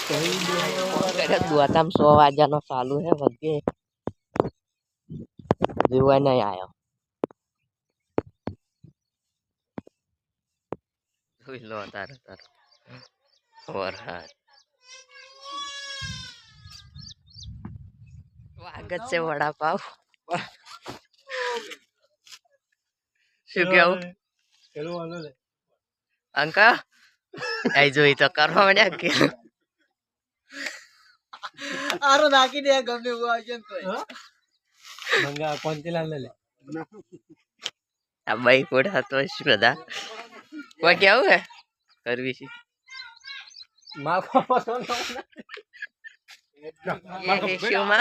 दुआता 100 वाग्यानो चालू है वगे जीवा नहीं आयो लो तार तार और हाँ स्वागत से वड़ा पाव શું કેવું અંકા આઈ જોઈ તો કરવા માંડ્યા કે આરો નાખી દે ગમે એવું આવશે તો મંગા કોંતીલાલ લે આ ભાઈ કોડા તો શ્રદ્ધા કોઈ કેવું है करवी सी माको पसंद ये शिवमा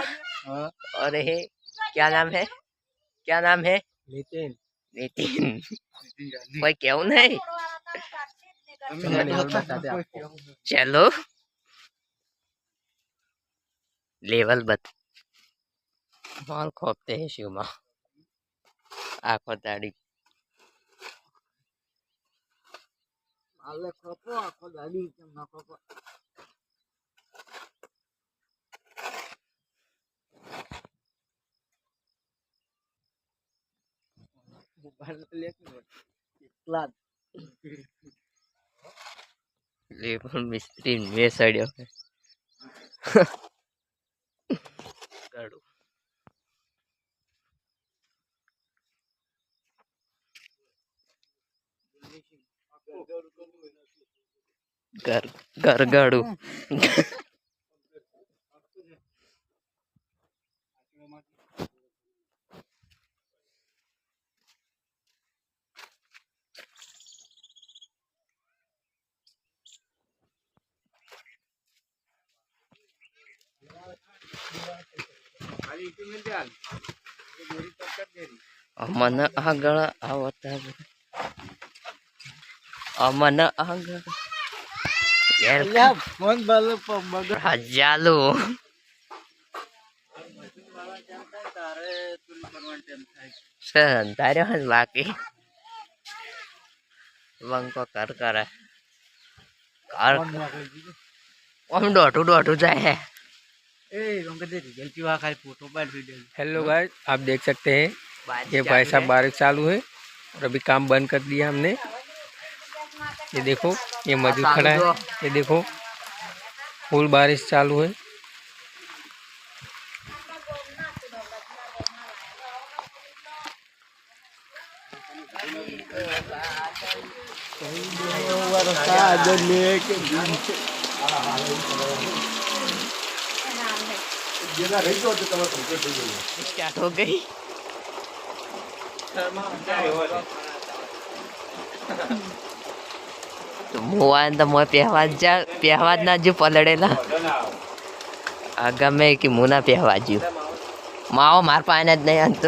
और ये क्या नाम है नितिन नितिन कोई क्यों नहीं चलो लेवल बत माल खोपते हैं शिवमा आखो दाढ़ी माले खोपो आखो दाढ़ी ना खोपो लेवल मिस्त्री में सड़ियो है गाड़ू घर घर गाड़ू अमन आगळ आवता अमन आगळ यार फोन बालो बगड़ हजालो सर तारे हस बाकी वंको कर करे कार हम डोटू जाए है हेलो गाइस आप देख सकते हैं ये भाई साहब बारिश चालू है और अभी काम बंद कर दिया हमने ये देखो ये मजदूर खड़ा है ये देखो फुल बारिश चालू है स्टार्ट हो गई तो मुआन तो मोय पेहवाज ना जो पलड़ेला आगा में कि मुना पेहवाज माओ मार पाने ज नहीं अंत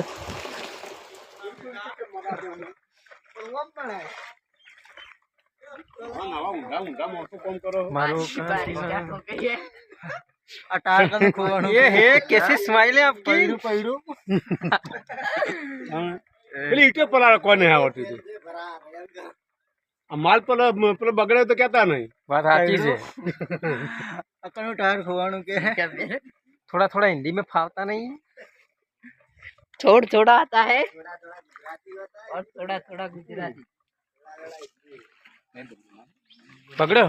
ये है कैसी स्माइल है आपकी पैरू પેલી ઈટે પલા કોને આવડતી હતી માલ પેલો પેલો બગડે તો કહેતા નહીં बात साची है अकनो टायर खोवाणो के थोड़ा थोड़ा हिंदी में फावता नहीं थोड़ा आता है और थोड़ा गुजराती पकड़ो